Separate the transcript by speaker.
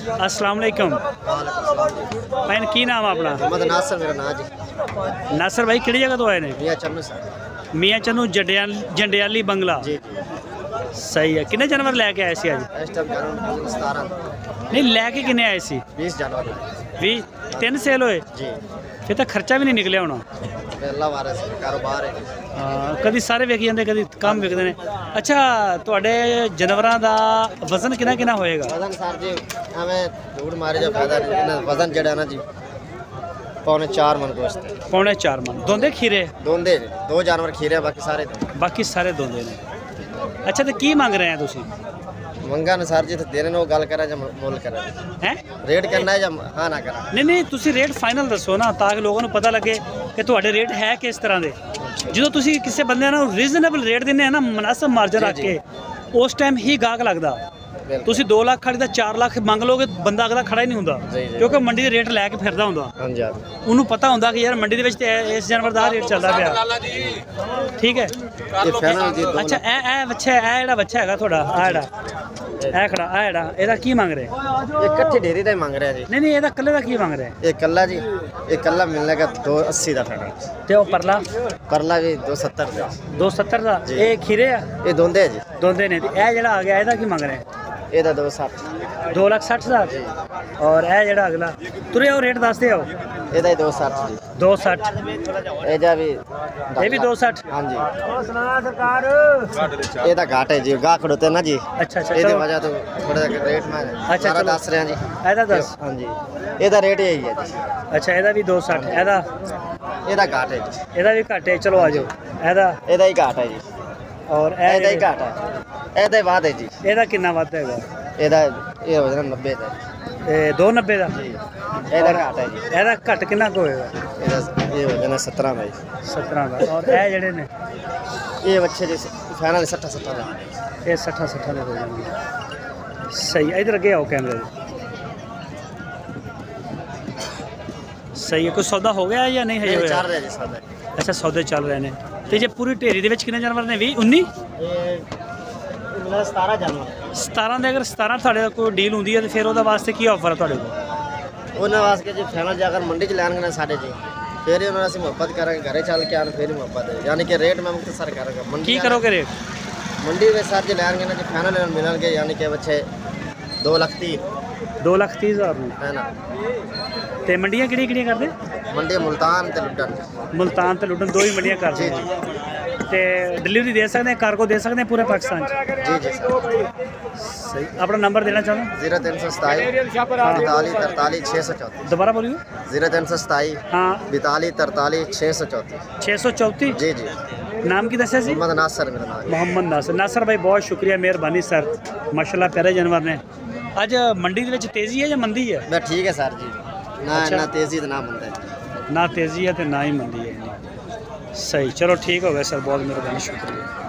Speaker 1: अस्सलाम वालेकुम भैन की नाम है अपना?
Speaker 2: मोहम्मद नासर मेरा नाम जी।
Speaker 1: नासर भाई किहड़ी जगह तो आए ने?
Speaker 2: मियां चन्नू सर।
Speaker 1: मियां चन्नू जंडियाली बंगला।
Speaker 2: जी जी
Speaker 1: सही है। कितने जानवर लैके आए सी अज?
Speaker 2: इस टाइम 17
Speaker 1: नहीं लैके किन्ने आए सी?
Speaker 2: 20 जानवर
Speaker 1: 3 सेल होए?
Speaker 2: जी।
Speaker 1: फिर तो खर्चा भी नहीं निकलिया होना।
Speaker 2: अल्लाह वारिस कारोबार है।
Speaker 1: कभी सारे विक जाते कभी कम विकते हैं। अच्छा तुहाडे जानवरों का वजन कितना कितना होएगा?
Speaker 2: वजन सर जी हमें झूठ मारे जो फायदा नहीं। वजन जड़ा ना जी पौने 4 मन गोश्त है।
Speaker 1: पौने 4 मन। दोंदे खीरे?
Speaker 2: दोंदे 2 जानवर खीरे बाकी सारे
Speaker 1: दोंदे ने। अच्छा तो की मांग रहे हैं तुसी?
Speaker 2: मंगा ने सर जी तो देने नो गल करा जब मोल करा
Speaker 1: हैं
Speaker 2: रेट करना है जब हाँ ना करा।
Speaker 1: नहीं तुसी रेट फाइनल दसो ना ताकि लोगों को पता लगे कि तुहाडे रेट है किस तरह दे। जो तुसी किसी बंदे ना रीजनेबल रेट दिने हैं ना मुनासिब मार्जिन रख के उस टाइम ही गाहक लगदा। तुसी 2 लाख खरीदा 4 लाख मंग लोगे बंदा अगला खड़ा ही नहीं हुंदा क्योंकि मंडी दे रेट लैके फिरदा हुंदा।
Speaker 2: हां जी
Speaker 1: उन्होंने पता हुंदा कि यार मंडी दे विच ते इस जानवर दा रेट चलदा पिया। ठीक है। अच्छा ए बच्चा ए जेड़ा बच्चा हैगा थोड़ा आ जेड़ा ए खड़ा आ जेड़ा एदा की मांग रहे?
Speaker 2: ये कच्ची डेरी दा मांग रहे जी।
Speaker 1: नहीं एदा कल्ले दा की मांग रहे?
Speaker 2: ये कल्ला जी ये कल्ला मिलने का 280 दा फड़ा
Speaker 1: ते ओ परला
Speaker 2: भी 270 दा
Speaker 1: 270 दा। ए खीरे आ?
Speaker 2: ये दोंदे जी
Speaker 1: दोंदे ने। ए जेड़ा आ गया एदा की मांग रहे?
Speaker 2: ਇਹਦਾ 260
Speaker 1: 2,60,000 और ए जेड़ा अगला तुरे और रेट दस दे आओ।
Speaker 2: ਇਹਦਾ 260 ਜੀ
Speaker 1: 260
Speaker 2: ਇਹਦਾ ਵੀ
Speaker 1: ਇਹ ਵੀ 260।
Speaker 2: ਹਾਂਜੀ ਸੁਣਾ ਸਰਕਾਰ ਇਹਦਾ ਘਾਟ ਹੈ ਜੀ ਗਾ ਖੜੋਤੇ ਨਾ ਜੀ।
Speaker 1: ਅੱਛਾ
Speaker 2: ਇਹਦੀ ਵਜ੍ਹਾ ਤੋਂ ਥੋੜਾ ਜਿਹਾ ਰੇਟ ਮੈਂ ਸਾਰਾ ਦੱਸ ਰਿਹਾ ਜੀ।
Speaker 1: ਇਹਦਾ 10
Speaker 2: ਹਾਂਜੀ ਇਹਦਾ ਰੇਟ ਇਹੀ ਹੈ ਜੀ।
Speaker 1: ਅੱਛਾ ਇਹਦਾ ਵੀ 260
Speaker 2: ਇਹਦਾ ਘਾਟ ਹੈ ਜੀ।
Speaker 1: ਇਹਦਾ ਵੀ ਘਾਟ ਹੈ। ਚਲੋ ਆ ਜਾਓ
Speaker 2: ਇਹਦਾ ਹੀ ਘਾਟ ਹੈ ਜੀ
Speaker 1: और
Speaker 2: ਇਹਦਾ ਹੀ ਘਾਟ ਹੈ ਇਹਦਾ ਹੀ ਬਾਤ ਹੈ ਜੀ।
Speaker 1: ਇਹਦਾ ਕਿੰਨਾ ਵੱਧ ਹੈਗਾ?
Speaker 2: ਇਹਦਾ ਇਹ ਹੋ ਜਾਣਾ 90 ਦਾ।
Speaker 1: ਇਹ 290 ਦਾ
Speaker 2: ਜੀ ਇਹਦਾ ਘਾਟ ਹੈ ਜੀ।
Speaker 1: ਇਹਦਾ ਘੱਟ ਕਿੰਨਾ ਕੁ ਹੋਏਗਾ?
Speaker 2: ਇਹਦਾ ਇਹ ਹੋ ਜਾਣਾ 17 ਦਾ ਜੀ।
Speaker 1: 17 ਦਾ। और ਇਹ ਜਿਹੜੇ ਨੇ
Speaker 2: ਇਹ ਬੱਚੇ ਦੇ ਫਾਈਨਲ 60 ਦਾ।
Speaker 1: ਇਹ 60 ਦੇ ਹੋ ਜਾਣਗੇ। ਸਹੀ ਇਧਰ ਅੱਗੇ ਆਓ ਕੈਮਰੇ ਦੇ। सही है। कोई सौदा हो गया या नहीं है?
Speaker 2: चल रहा है सौदा।
Speaker 1: अच्छा सौदे चल रहे हैं। तो जे पूरी ढेरी दे विच कितने जानवर ने? 20 19
Speaker 2: 17 जानवर
Speaker 1: 17 ਦੇ। ਅਗਰ 17 ਤੁਹਾਡੇ ਕੋਲ ਡੀਲ ਹੁੰਦੀ ਹੈ ਤੇ ਫਿਰ ਉਹਦਾ ਵਾਸਤੇ ਕੀ ਆਫਰ ਹੈ ਤੁਹਾਡੇ ਕੋਲ?
Speaker 2: ਉਹਨਾਂ ਵਾਸਤੇ ਜੇ ਫਾਈਨਲ ਜੇ ਅਗਰ ਮੰਡੀ 'ਚ ਲੈਣਗੇ ਨਾ ਸਾਡੇ ਜੀ ਫਿਰ ਉਹਨਾਂ ਨਾਲ ਅਸੀਂ ਮੁਹੱਬਤ ਕਰਾਂਗੇ ਘਰੇ ਚੱਲ ਕੇ ਆਣ ਫਿਰ ਹੀ ਮੁਹੱਬਤ ਹੈ ਯਾਨੀ ਕਿ ਰੇਟ ਮੈਂ ਮੁਖਤਸਰ ਕਰਾਂਗਾ। ਮੰਡੀ
Speaker 1: ਕੀ ਕਰੋਗੇ ਰੇਟ?
Speaker 2: ਮੰਡੀ ਵਿੱਚ ਸਰ ਜੇ ਲੈਣਗੇ ਨਾ ਜੇ ਫਾਈਨਲ ਮਿਲਣਗੇ ਯਾਨੀ ਕਿ ਬੱਚੇ
Speaker 1: 2,30,000 ਨੂੰ
Speaker 2: ਹੈ ਨਾ।
Speaker 1: ਤੇ ਮੰਡੀਆਂ ਕਿਹੜੀਆਂ ਕਰਦੇ?
Speaker 2: ਮੰਡੀ ਮੁਲਤਾਨ ਤੇ ਲੁੱਡਨ।
Speaker 1: ਮੁਲਤਾਨ ਤੇ ਲੁੱਡਨ ਦੋ ਹੀ ਮੰਡੀਆਂ ਕਰਦੇ
Speaker 2: ਜੀ ਜੀ।
Speaker 1: ਤੇ ਡਿਲੀਵਰੀ ਦੇ ਸਕਦੇ ਕਾਰਗੋ ਦੇ ਸਕਦੇ ਪੂਰੇ ਪਾਕਿस्तान ਚ?
Speaker 2: ਜੀ ਜੀ ਸਰ।
Speaker 1: सही। अपना नंबर देना चाहूँ?
Speaker 2: 0327 42 43 634।
Speaker 1: दोबारा बोलिए।
Speaker 2: 0327
Speaker 1: हाँ
Speaker 2: 42 43 634।
Speaker 1: 634
Speaker 2: जी जी।
Speaker 1: नाम की दसिया?
Speaker 2: मोहम्मद नासर मेरा नाम।
Speaker 1: मोहम्मद नासर। नासर भाई बहुत शुक्रिया मेहरबानी सर माशाल्लाह प्यारे जानवर ने। अज मंडी के तेज़ी है या मंदी है?
Speaker 2: मैं ठीक है सर जी ना। अच्छा। ना तेज़ी तो ना मंदी
Speaker 1: ना तेज़ी है तो ना ही मंदी है। सही चलो ठीक हो गया सर बहुत मेहरबानी शुक्रिया।